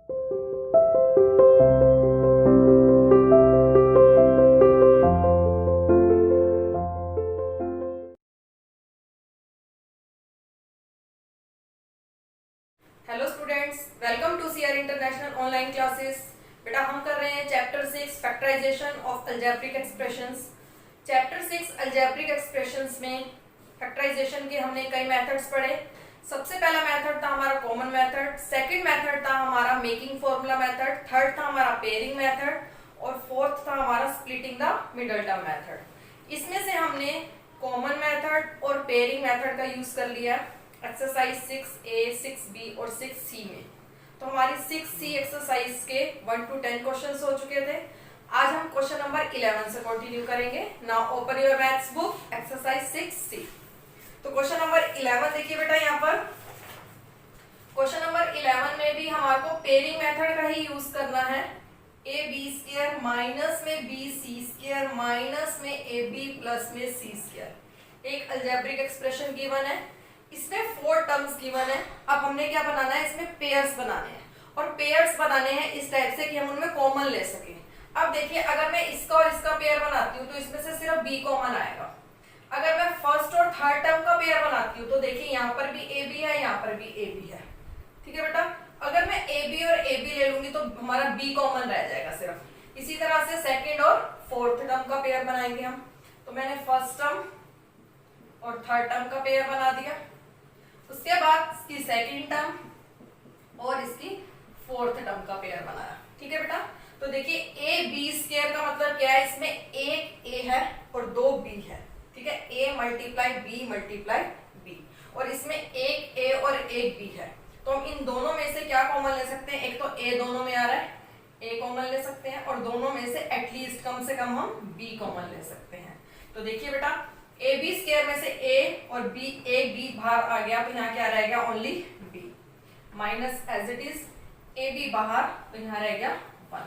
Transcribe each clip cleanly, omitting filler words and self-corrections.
Hello students, welcome to CR international online classes. बेटा हम कर रहे हैं chapter 6 factorization of algebraic expressions. Chapter 6 algebraic expressions में फैक्टराइजेशन के हमने कई मेथड्स पढ़े। सबसे पहला मेथड था हमारा कॉमन मेथड, सेकंड मेथड था हमारा मेकिंग फॉर्मूला मेथड, थर्ड था हमारा पेयरिंग मेथड और फोर्थ था हमारा splitting the middle term method. इसमें से हमने कॉमन मेथड और पेयरिंग मेथड का यूज कर लिया एक्सरसाइज 6A, 6B और 6C में। तो हमारी 6C एक्सरसाइज के 1 to 10 क्वेश्चंस हो चुके थे। आज हम क्वेश्चन नंबर 11 से कंटिन्यू करेंगे। Now open your maths book exercise 6C। तो क्वेश्चन नंबर 11 देखिए बेटा, यहाँ पर क्वेश्चन नंबर 11 में भी हमारे को पेयरिंग मेथड का ही यूज करना है। AB² माइनस में BC² माइनस में AB प्लस में C²। एक अलजेब्रिक एक्सप्रेशन गिवन है, इसमें 4 टर्म्स गिवन है। अब हमने क्या बनाना है, इसमें पेयर्स बनाने हैं और पेयर्स बनाने हैं इस टाइप से कि हम उनमें कॉमन ले सकें। अब देखिए, अगर मैं इसका और इसका पेयर बनाती हूँ तो इसमें से सिर्फ B कॉमन आएगा। अगर मैं फर्स्ट और थर्ड टर्म का पेयर बनाती हूँ तो देखिए यहाँ पर भी AB है, यहाँ पर भी AB है। ठीक है बेटा, अगर मैं AB और AB ले लूंगी तो हमारा B कॉमन रह जाएगा सिर्फ। इसी तरह से सेकेंड और फोर्थ टर्म का पेयर बनाएंगे हम। तो मैंने फर्स्ट टर्म और थर्ड टर्म का पेयर बना दिया, उसके बाद इसकी सेकंड टर्म और इसकी फोर्थ टर्म का पेयर बनाया। ठीक है बेटा, तो देखिए AB² का मतलब क्या है, इसमें एक A है और 2 B है। ठीक है, A multiply B multiply B और इसमें एक A और एक B है। तो हम इन दोनों में से क्या कॉमन ले सकते हैं, एक तो A दोनों में आ रहा है, A कॉमन ले सकते हैं और दोनों में से एटलीस्ट कम से कम हम B कॉमन ले सकते हैं। तो देखिए बेटा, AB² में से A और B, एक B बाहर आ गया तो यहाँ क्या रह गया, only B minus as it is AB बाहर तो यहाँ रह गया 1।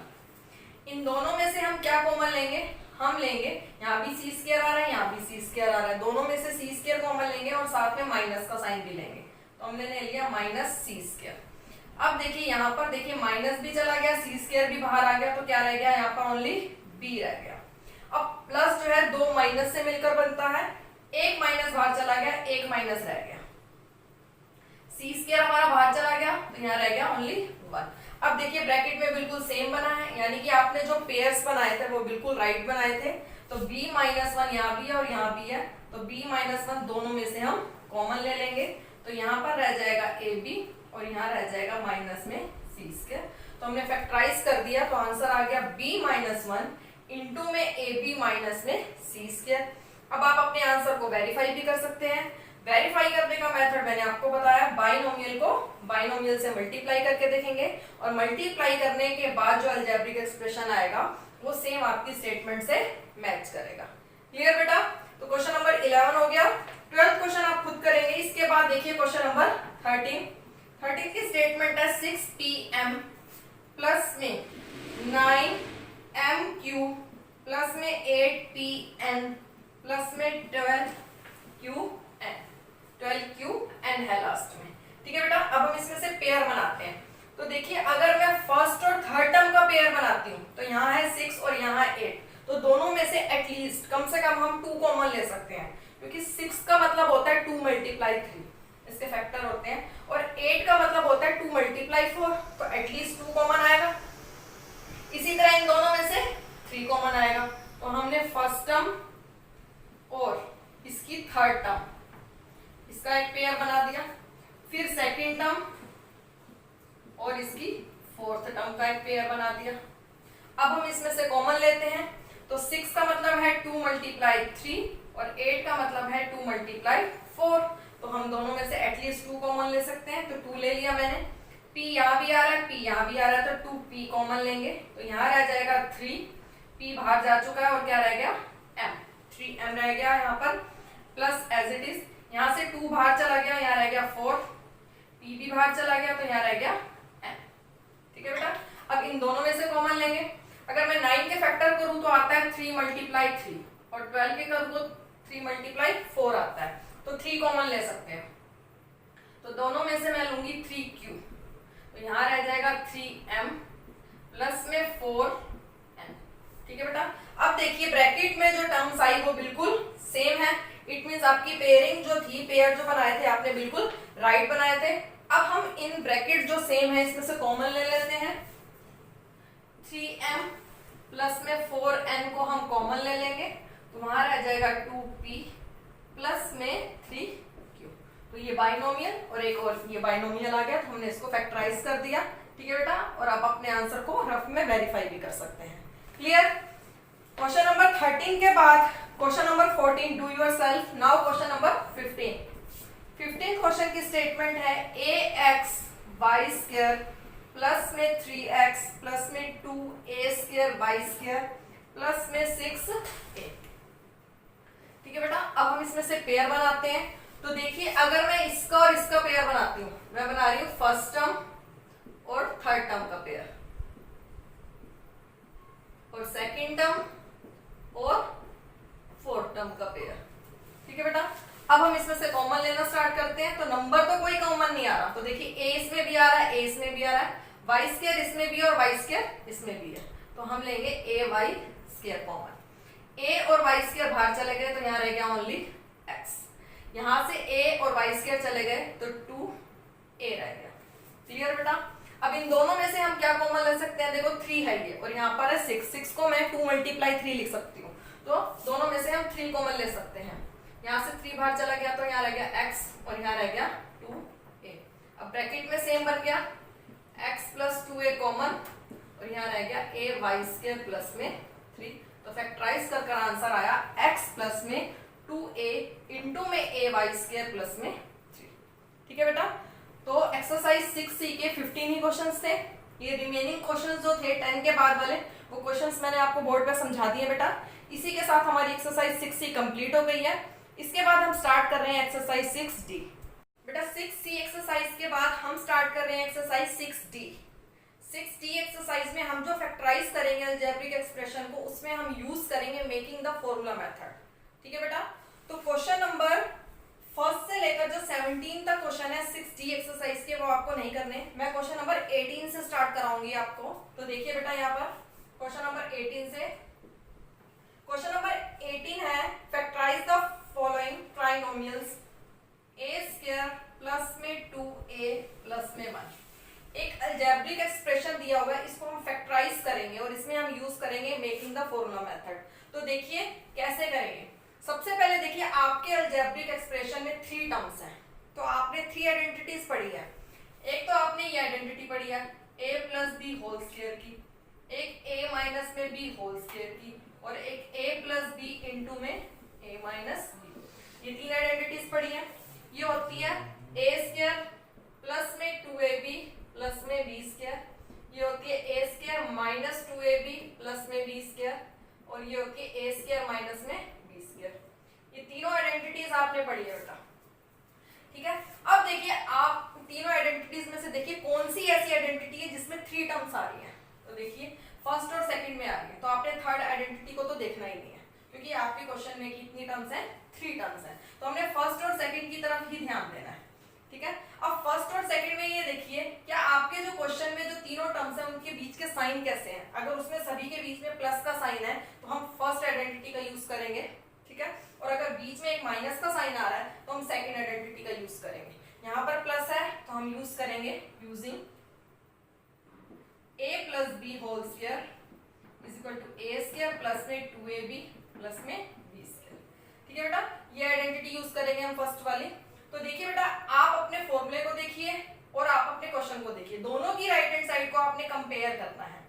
इन दोनों में से हम क्या कॉमन लेंगे, हम लेंगे यहाँ भी C² आ रहा है, यहाँ भी C² आ रहा है, दोनों में से C² कॉमन लेंगे और साथ में माइनस का साइन भी लेंगे। तो हमने ले लिया माइनस C²। अब देखिए यहाँ पर देखिए माइनस भी चला गया, C² भी बाहर आ गया तो क्या रह गया, यहाँ पर ओनली B रह गया। अब प्लस जो है 2 माइनस से मिलकर बनता है, एक माइनस बाहर चला गया, एक माइनस रह गया, C² हमारा बाहर चला गया तो यहाँ रह गया ओनली 1। अब देखिए ब्रैकेट में बिल्कुल सेम बना है, यानी कि आपने जो पेयर्स बनाए थे वो बिल्कुल राइट बनाए थे। तो B माइनस 1 यहाँ भी है और यहाँ भी है, तो B माइनस 1 दोनों में से हम कॉमन ले लेंगे। तो यहाँ पर रह जाएगा AB और यहाँ रह जाएगा माइनस में C²। तो हमने फैक्टराइज कर दिया तो आंसर आ गया B माइनस 1 इंटू में AB माइनस में C²। अब आप अपने आंसर को वेरीफाई भी कर सकते हैं। वेरीफाई करने का मेथड मैंने आपको बताया, बाइनोमियल को बाइनोमियल से मल्टीप्लाई करके देखेंगे और मल्टीप्लाई करने के बाद जो अलजेब्रिक एक्सप्रेशन आएगा वो सेम आपकी स्टेटमेंट से मैच करेगा। क्लियर बेटा? तो क्वेश्चन नंबर 11 हो गया। 12th क्वेश्चन आप खुद करेंगे। इसके बाद देखिए क्वेश्चन नंबर 13 की स्टेटमेंट है 6 PM प्लस में 9MQ प्लस में 8PN प्लस में 12QN है लास्ट में। ठीक है बेटा, अब हम इसमें से पेयर बनाते हैं। तो देखिए अगर मैं फर्स्ट और थर्ड टर्म का पेयर बनाती हूँ तो यहाँ है 6 और यहाँ है 8, तो दोनों में से एटलीस्ट कम से कम हम 2 कॉमन ले सकते हैं, क्योंकि 6 का मतलब होता है 2 मल्टीप्लाई 3, इसके फैक्टर होते हैं, और 8 का मतलब होता है 2 मल्टीप्लाई 4, तो एटलीस्ट 2 कॉमन आएगा। इसी तरह इन दोनों में से 3 कॉमन आएगा। तो हमने फर्स्ट टर्म और इसकी थर्ड टर्म, इसका एक पेयर बना दिया, फिर सेकंड टर्म और इसकी फोर्थ टर्म का एक पेयर बना दिया। अब हम इसमें से कॉमन लेते हैं, तो 6 का मतलब है 2 मल्टीप्लाई 3 और 8 का मतलब है 2 मल्टीप्लाई 4, तो हम दोनों में से एटलीस्ट 2 कॉमन ले सकते हैं। तो 2 ले लिया मैंने, P यहाँ भी आ रहा है, P यहाँ भी आ रहा है, तो 2P कॉमन लेंगे, तो यहाँ रह जाएगा 3P बाहर जा चुका है और क्या रह गया M, 3M रह गया यहाँ पर, प्लस एज इट इज यहाँ से 2 बाहर चला गया, यहाँ रह गया 4, P भी बाहर चला गया तो यहाँ रह गया M। ठीक है बेटा, अब इन दोनों में से कॉमन लेंगे। अगर मैं 9 के फैक्टर करूं तो आता है 3 मल्टीप्लाई 3 और 12 के करूं तो 3 मल्टीप्लाई 4 आता है, तो 3 कॉमन ले सकते हैं। तो दोनों में से मैं लूंगी 3Q, तो यहाँ रह जाएगा 3m प्लस में 4n। ठीक है बेटा। अब देखिए ब्रैकेट में जो टर्म्स आई वो बिल्कुल सेम है। इट मींस आपकी पेयरिंग जो थी, पेयर जो बनाए थे आपने बिल्कुल राइट बनाए थे। अब हम इन ब्रैकेट जो सेम है इसमें से कॉमन ले लेते हैं। 3m प्लस में 4n को हम कॉमन ले लेंगे तो वहां रह जाएगा 2p प्लस में 3q। तो ये बाइनोमियल और एक और ये बाइनोमियल आ गया, तो हमने इसको फैक्टराइज कर दिया। ठीक है बेटा। और आप अपने आंसर को रफ में वेरीफाई भी कर सकते हैं। क्लियर। क्वेश्चन नंबर 13 के बाद question number 14 do yourself. Now question number 15 question की स्टेटमेंट है ax y स्क्वायर प्लस में 3x प्लस में 2a square y square plus में 6a। ठीक है बेटा। अब हम इसमें से पेयर बनाते हैं। तो देखिए अगर मैं इसका और इसका पेयर बनाती हूँ, मैं बना रही हूँ फर्स्ट टर्म और थर्ड टर्म का पेयर, और सेकेंड टर्म और फोर्थ टर्म का पेयर। ठीक है बेटा। अब हम इसमें से कॉमन लेना स्टार्ट करते हैं। तो नंबर तो कोई कॉमन नहीं आ रहा, तो देखिए a इसमें भी आ रहा है, a इसमें भी आ रहा है, y स्क्वायर इसमें भी है और y स्क्वायर इसमें भी है। तो हम लेंगे a y square common. a और y स्क्वायर बाहर चले गए तो यहाँ रह गया ओनली x। यहाँ से a और y स्क्वायर चले गए तो 2a रह गया। क्लियर बेटा। अब इन दोनों में से हम क्या कॉमन ले सकते हैं? देखो 3 है ये और यहाँ पर है 6 को मैं 2 × 3 लिख सकती हूँ। तो दोनों में से हम 3 कॉमन ले सकते हैं। यहाँ से 3 बाहर चला गया तो यहाँ रह गया x और यहाँ रह गया 2a। अब ब्रैकेट में सेम बन गया, x प्लस 2a कॉमन और यहाँ रह गया a y स्क्वायर प्लस में 3। तो फैक्टराइज कर आंसर आया x प्लस में 2a इंटू में a y स्क्वायर प्लस में 3। ठीक है बेटा। तो एक्सरसाइज 6C के 15 ही क्वेश्चंस थे। ये रिमेनिंग क्वेश्चंस जो थे 10 के बाद वाले वो क्वेश्चंस मैंने आपको बोर्ड पे समझा दिए बेटा। इसी के साथ हमारी एक्सरसाइज 6C कंप्लीट हो गई है। इसके बाद हम स्टार्ट कर रहे हैं एक्सरसाइज 6D। बेटा 6C एक्सरसाइज के बाद हम स्टार्ट कर रहे हैं एक्सरसाइज 6D। 6D एक्सरसाइज में हम जो फैक्टराइज करेंगे अलजेब्रिक एक्सप्रेशन को, उसमें हम यूज करेंगे मेकिंग द फॉर्मूला मेथड। ठीक है बेटा। तो क्वेश्चन नंबर फर्स्ट से लेकर जो 17 तक क्वेश्चन है 6D एक्सरसाइज के, वो आपको नहीं करने। मैं क्वेश्चन नंबर 18 से स्टार्ट कराऊंगी आपको। तो देखिए बेटा यहाँ पर क्वेश्चन नंबर 18 से, क्वेश्चन नंबर 18 है factorize the following trinomials a square plus में 2a प्लस में 1। एक अलजेब्रिक एक्सप्रेशन दिया हुआ है, इसको हम फैक्टराइज करेंगे और इसमें हम यूज करेंगे मेकिंग द फॉर्मूला मेथड। तो देखिए कैसे करेंगे। सबसे पहले देखिए आपके अलजेब्रिक एक्सप्रेशन में 3 टर्म्स हैं, तो आपने 3 आइडेंटिटीज पढ़ी है। एक तो आपने ये आइडेंटिटी पढ़ी है a plus b whole square की, एक a माइनस में b होल स्क्वायर की, और एक a प्लस बी इंटू में a माइनस बी। ये 3 आइडेंटिटीज पढ़ी है। ये होती है a स्क्वायर प्लस में 2ab प्लस में b स्क्वायर, ये होती है a square minus 2ab plus में b स्क्वायर, और ये होती है a स्क्वायर माइनस में b स्क्वायर। ये तीनों आइडेंटिटीज आपने पढ़ी है बेटा। ठीक है। अब देखिए आप तीनों आइडेंटिटीज में से देखिए कौन सी ऐसी आइडेंटिटी है जिसमें 3 टर्म्स आ रही है। तो देखिए फर्स्ट और सेकंड में आ रही है, तो आपने थर्ड आइडेंटिटी को तो देखना ही नहीं है, क्योंकि आपके क्वेश्चन में कितनी टर्म्स हैं? 3 टर्म्स हैं। तो हमने फर्स्ट और सेकंड की तरफ ही ध्यान देना है। ठीक है। अब फर्स्ट और सेकंड में ये देखिए क्या आपके जो क्वेश्चन में जो तीनों टर्म्स हैं उनके बीच के साइन कैसे हैं। अगर उसमें सभी के बीच में प्लस का साइन है तो हम फर्स्ट आइडेंटिटी का यूज करेंगे। ठीक है। और अगर बीच में एक माइनस का साइन आ रहा है तो हम सेकंड आइडेंटिटी का यूज करेंगे। यहाँ पर प्लस है तो हम यूज करेंगे using a plus b whole square is equal to a square plus में 2ab प्लस में b स्क्वायर। ठीक है बेटा। ये आइडेंटिटी यूज करेंगे हम फर्स्ट वाली। तो देखिए बेटा आप अपने फॉर्मूले को देखिए और आप अपने क्वेश्चन को देखिए, दोनों की राइट हैंड साइड को आपने कंपेयर करना है।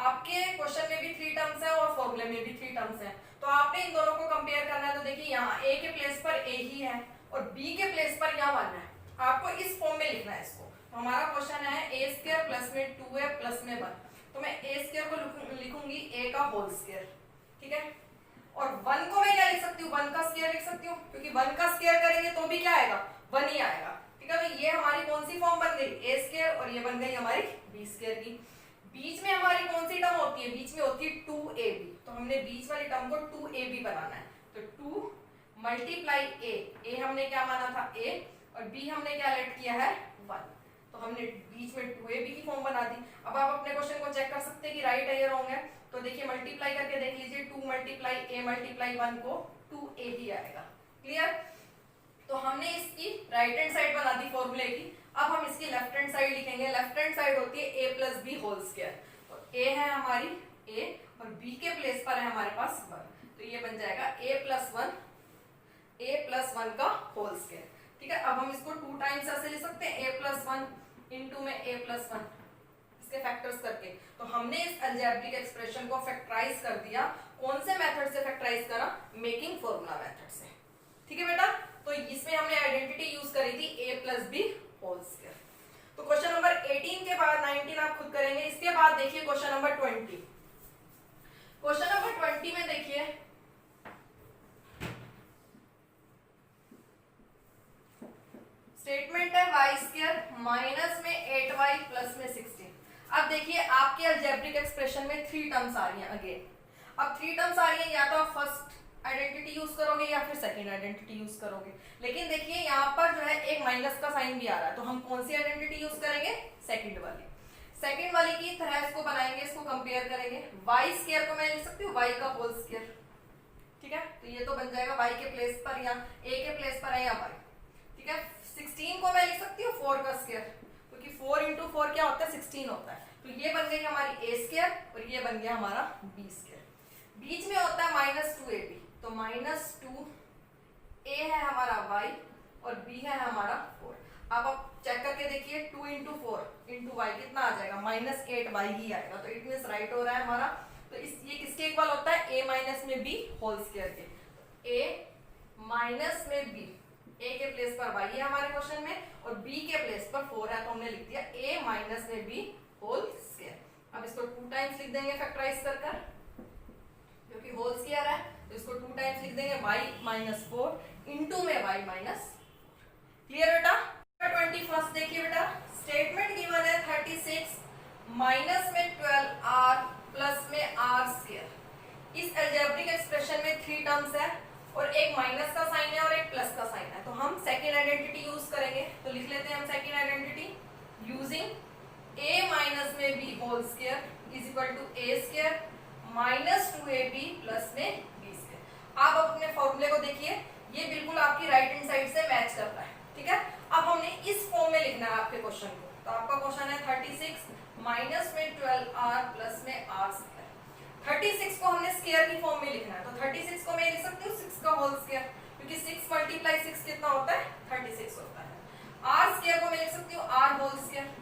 आपके क्वेश्चन में भी 3 टर्म्स है और फॉर्मूले में भी 3 टर्म्स है, तो आपने इन दोनों को कंपेयर करना है। तो देखिए यहाँ a के प्लेस पर a ही है और b के प्लेस पर यहाँ 1 है। आपको इस फॉर्म में लिखना है इसको। तो हमारा क्वेश्चन है a स्क्वायर प्लस में 2a प्लस में 1, तो मैं a स्क्वायर को लिखूंगी a का होल स्क्वायर। ठीक है। और 1 को मैं क्या लिख सकती हूँ? 1 का स्क्वायर लिख सकती हूँ, क्योंकि 1 का स्क्वायर करेंगे तो भी क्या आएगा? 1 ही आएगा। ठीक है। तो ये हमारी कौन सी फॉर्म बन गई? a स्क्वायर, और ये बन गई हमारी b स्क्वायर की। बीच में हमारी कौन सी टर्म होती है? बीच में होती है 2ab, तो हमने बीच वाली टर्म को 2ab बनाना है। तो 2 मल्टीप्लाई a हमने क्या माना था? a, और b हमने क्या लेट किया है? 1। तो हमने बीच में 2ab की फॉर्म बना दी। अब आप अपने क्वेश्चन को चेक कर सकते हैं कि राइट है या रॉन्ग है। तो देखिए मल्टीप्लाई करके देख लीजिए, 2 मल्टीप्लाई ए मल्टीप्लाई 1 को 2a ही आएगा। क्लियर? तो हमने इसकी राइट हैंड साइड बना दी फॉर्मूले की। अब हम इसकी लेफ्ट हैंड साइड लिखेंगे। लेफ्ट हैंड साइड होती है a plus b whole square. तो a है हमारी a और b के प्लेस पर है हमारे पास 1, तो ये बन जाएगा a प्लस 1 का होल स्क्वायर। ठीक है, अब हम इसको 2 टाइम्स ऐसे लिख सकते हैं, a प्लस 1 इंटू में a प्लस 1 इसके फैक्टर्स करके। तो हमने इस अलजेब्रिक एक्सप्रेशन को फैक्टराइज कर दिया। कौन से मेथड से फैक्टराइज करा? मेकिंग फॉर्मूला मेथड से। ठीक है बेटा, तो इसमें हमने आइडेंटिटी यूज करी थी a plus b whole square. तो क्वेश्चन नंबर 18 के बाद 19 आप खुद करेंगे। इसके बाद देखिए क्वेश्चन नंबर 20। क्वेश्चन नंबर 20 में देखिए स्टेटमेंट है y स्क्वायर माइनस में 8y प्लस में 16। अब देखिए आपके अलजेब्रिक एक्सप्रेशन में 3 टर्म्स आ रही हैं अगेन। अब 3 टर्म्स आ रही हैं, या तो आप फर्स्ट आइडेंटिटी यूज करोगे या फिर सेकंड आइडेंटिटी यूज करोगे। लेकिन देखिए यहाँ पर जो है एक माइनस का साइन भी आ रहा है, तो हम कौन सी आइडेंटिटी यूज करेंगे? सेकंड वाली। सेकंड वाली की तरह इसको बनाएंगे, इसको कंपेयर करेंगे। y स्क्वायर को मैं लिख सकती हूँ y का होल स्क्वायर। ठीक है, तो ये तो बन जाएगा y के प्लेस पर, या a के प्लेस पर है या y। ठीक है, 16 को मैं लिख सकती हूँ 4 का स्क्वायर, क्योंकि 4 इंटू 4 क्या होता है? 16 होता है। तो ये बन गई हमारी a स्क्वायर और ये बन गया हमारा b स्क्वायर। बीच में होता है माइनस 2ab, तो माइनस 2a है हमारा y और b है हमारा 4। अब आप चेक करके देखिए 2 इंटू 4 इंटू वाई कितना आ जाएगा? माइनस 8y ही आएगा। तो इट मीन्स राइट हो रहा है हमारा। तो ये किसके इक्वल होता है? a माइनस में b होल स्क्वायर के। a माइनस में b, a के प्लेस पर y है हमारे क्वेश्चन में और b के प्लेस पर 4 है, तो हमने लिख दिया a माइनस में b होल स्क्वायर। अब इसको 2 टाइम्स लिख देंगे फैक्टराइज कर, क्योंकि होल स्क्वायर है, तो इसको 2 टाइम्स लिख देंगे y माइनस 4 इंटू में y माइनस। क्लियर बेटा? 21 देखिए बेटा, स्टेटमेंट गिवन है 36 माइनस में 12r प्लस में r स्क्वायर। इस अलजेब्रिक एक्सप्रेशन में 3 टर्म्स है और एक माइनस का साइन है और एक प्लस का साइन है। तो हम सेकेंड आइडेंटिटी यूज करेंगे। तो लिख लेते हैं हम second identity using a minus में b whole square is equal to a square minus 2ab plus में b स्क्वायर। आप अपने फॉर्मूले को देखिए, ये बिल्कुल आपकी राइट हैंड साइड से मैच कर रहा है। ठीक है, अब हमने इस फॉर्म में लिखना है आपके क्वेश्चन को। तो आपका क्वेश्चन है 36 माइनस में 12r प्लस में r स्क्वायर। 36 को हमने स्क्वायर की फॉर्म में लिखना है। तो 36 को मैं लिख सकती हूँ 6 का होल स्क्वायर, क्योंकि 6 मल्टीप्लाई 6 कितना होता है? 36 होता है। r स्क्वायर को मैं लिख सकती हूँ r होल स्क्वायर।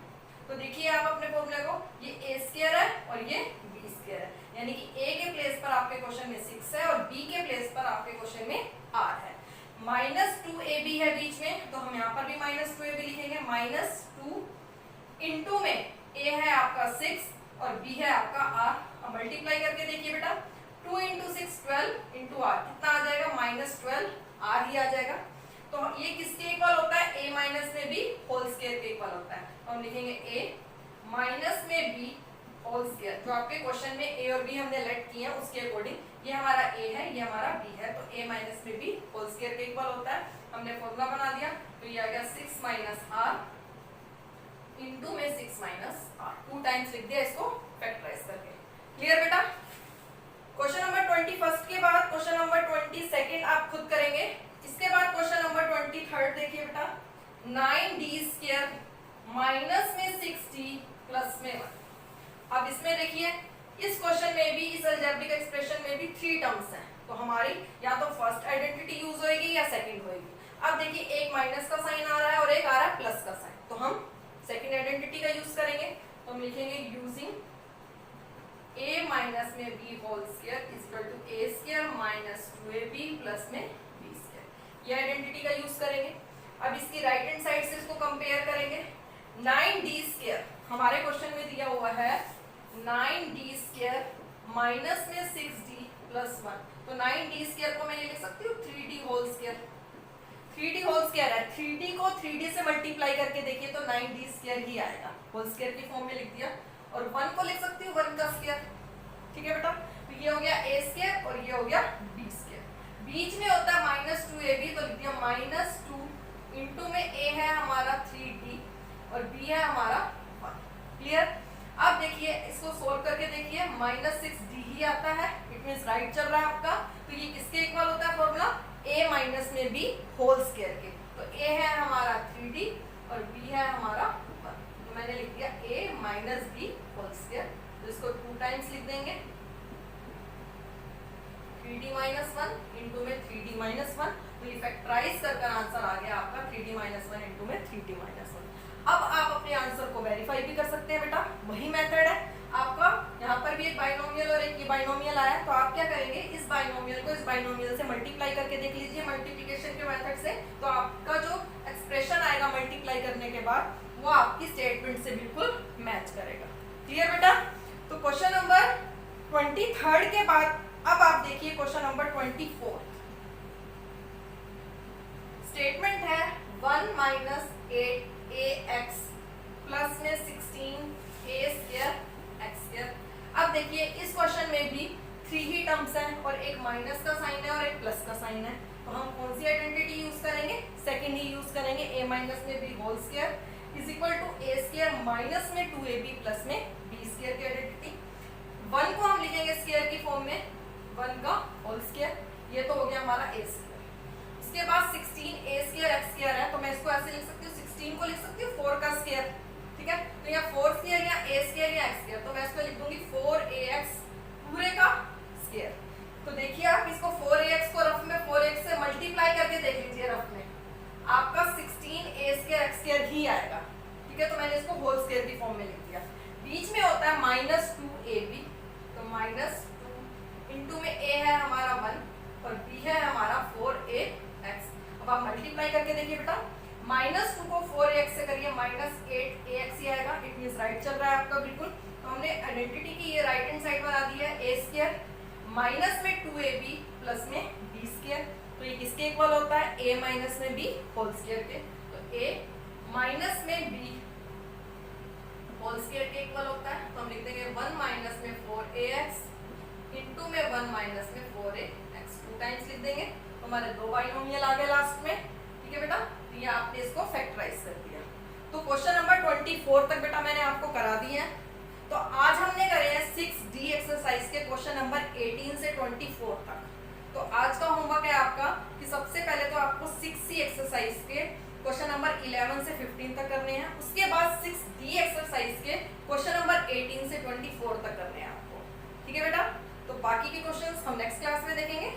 तो देखिए आप अपने फॉर्मूले को, ये a स्क्वायर है और ये b स्क्वायर है, यानी कि a के प्लेस पर आपके क्वेश्चन में 6 है और b के प्लेस पर आपके क्वेश्चन में r है। माइनस 2ab है बीच में, तो हम यहाँ पर भी माइनस 2ab लिखेंगे। माइनस 2 इंटू में a है आपका 6 और b है आपका r। अब मल्टीप्लाई करके देखिए बेटा, 2 इंटू 6 12 इंटू r कितना आ जाएगा? माइनस 12 r ही आ जाएगा। तो ये किसके इक्वल होता है? a माइनस में b होल स्क्वायर के इक्वल होता है। तो हम लिखेंगे a माइनस में b होल स्क्वायर। जो आपके क्वेश्चन में a और b हमने लेट किए हैं उसके अकॉर्डिंग, ये हमारा a है, ये हमारा b है, तो a माइनस में b होल स्क्वायर के इक्वल होता है। हमने फॉर्मूला बना दिया, तो ये आ गया 6 माइनस r इंटू में 6 माइनस r। 2 टाइम्स लिख दिया इसको फैक्टराइज करके। क्लियर बेटा? क्वेश्चन नंबर 21 के बाद क्वेश्चन नंबर 22 आप खुद करेंगे। इसके बाद क्वेश्चन नंबर 23 देखिए बेटा, 9d स्क्वायर माइनस में 6d प्लस में 1। अब इसमें देखिए इस क्वेश्चन में भी, इस अलजेब्रिक एक्सप्रेशन में भी 3 टर्म्स हैं, तो हमारी या तो फर्स्ट आइडेंटिटी यूज होएगी या सेकंड होएगी। अब देखिए एक माइनस का साइन आ रहा है और एक आ रहा है प्लस का साइन, तो हम सेकंड आइडेंटिटी का यूज करेंगे। तो हम लिखेंगे यूजिंग a माइनस में b whole square is equal to a square minus 2ab plus में b स्क्वायर। ये आइडेंटिटी का यूज करेंगे। अब इसकी राइट हैंड साइड से इसको कंपेयर करेंगे। 9d स्क्वायर हमारे क्वेश्चन में दिया हुआ है 9d स्क्वायर माइनस में 6d प्लस 1। तो 9d स्क्वायर को मैं ये लिख सकती हूँ 3d whole square. 3d whole square है, 3d को 3d से मल्टीप्लाई करके देखिए तो 9d स्क्वायर ही आएगा। होल स्क्वायर की फॉर्म में लिख दिया। और 1 को लिख सकती हूँ 1 का स्क्वायर। ठीक है बेटा, तो ये हो गया a स्क्वायर और ये हो गया b स्क्वायर। बीच में होता है माइनस 2ab, तो लिख दिया माइनस 2 इंटू में a है हमारा 3d और b है हमारा 1। क्लियर? माइनस 6d ही आता है, इट मीन्स राइट चल रहा है आपका। तो ये किसके इक्वल होता है फॉर्मूला, a माइनस में b होल स्क्वायर के। तो a है हमारा 3d और b है हमारा 1, तो मैंने लिख दिया a minus b whole square. तो इसको 2 टाइम्स लिख देंगे, 3d माइनस 1 इंटू में 3d माइनस 1। तो ये फैक्टराइज कर आंसर आ गया आपका 3d माइनस 1 इंटू में 3d माइनस 1। अब आप अपने आंसर को वेरीफाई भी कर सकते हैं बेटा, वही मेथड है आपका। यहाँ पर भी एक बाइनोमियल और एक ये बाइनोमियल आया, तो आप क्या करेंगे, इस बाइनोमियल को इस बाइनोमियल से मल्टीप्लाई करके देख लीजिए मल्टीप्लिकेशन के मेथड से। तो आपका जो एक्सप्रेशन आएगा मल्टीप्लाई करने के बाद वो आपकी स्टेटमेंट से बिल्कुल मैच करेगा। क्लियर बेटा। तो क्वेश्चन नंबर 23 के बाद अब आप देखिए क्वेश्चन नंबर 24। स्टेटमेंट है 1 माइनस 8ax प्लस में 16a स्क्वायर x स्क्वायर। अब देखिए इस क्वेश्चन में भी 3 ही टर्म्स हैं और एक माइनस का साइन है और एक प्लस का साइन है। तो हम कौन सी आइडेंटिटी यूज करेंगे, सेकंड ही यूज करेंगे, a माइनस में b whole square is equal to a square minus में 2ab प्लस में b स्क्वायर की आइडेंटिटी। 1 को हम लिखेंगे स्क्वायर की फॉर्म में, 1 का होल स्क्वायर, ये तो हो गया हमारा a स्क्वायर। इसके बाद 16a स्क्वायर x स्क्वायर है, तो मैं इसको ऐसे लिख सकती हूँ, 16 को लिख सकती हूँ 4 का स्क्वायर, ठीक है। तो यहाँ 4 स्क्वायर या a स्क्वायर या x स्क्वायर, तो मैं इसको लिख दूंगी 4ax पूरे का स्क्वायर। तो देखिए आप इसको 4ax को रफ में 4x से मल्टीप्लाई करके देख लीजिए रफ में, आपका 16a स्क्वायर x स्क्वायर ही आएगा, ठीक है। तो मैंने इसको होल स्क्वायर की फॉर्म में लिख दिया। बीच में होता है माइनस 2ab, तो माइनस 2 इंटू में a है हमारा 1 और b है हमारा 4ax। अब आप मल्टीप्लाई करके देखिए बेटा, माइनस 2 को 4ax से करिए माइनस 8ax ही आएगा, इट मींस राइट चल रहा है आपका बिल्कुल। तो हमने आइडेंटिटी की ये राइट हैंड साइड बना दी है a स्क्वायर माइनस में 2ab प्लस में b स्क्वायर। तो ये किसके इक्वल होता है, a माइनस में b होल स्क्वायर के। तो a माइनस में b होल स्क्वायर के इक्वल होता है। तो हम लिख देंगे 1 माइनस में 4ax इंटू में 1 माइनस में 4ax, 2 टाइम्स लिख देंगे। तो हमारे 2 बाइनोमियल आ गए लास्ट में, ठीक है बेटा। तो ये आपने इसको फैक्टराइज कर दिया। तो क्वेश्चन नंबर 24 तक बेटा मैंने आपको करा दिए हैं। तो आज हमने करे हैं 6D एक्सरसाइज के क्वेश्चन नंबर 18 से 24 तक। तो आज का होमवर्क है आपका कि सबसे पहले तो आपको 6C एक्सरसाइज के क्वेश्चन नंबर 11 से 15 तक करने हैं, उसके बाद 6D एक्सरसाइज के क्वेश्चन नंबर 18 से 24 तक करने हैं आपको, ठीक है बेटा। तो बाकी के क्वेश्चंस हम नेक्स्ट क्लास में देखेंगे।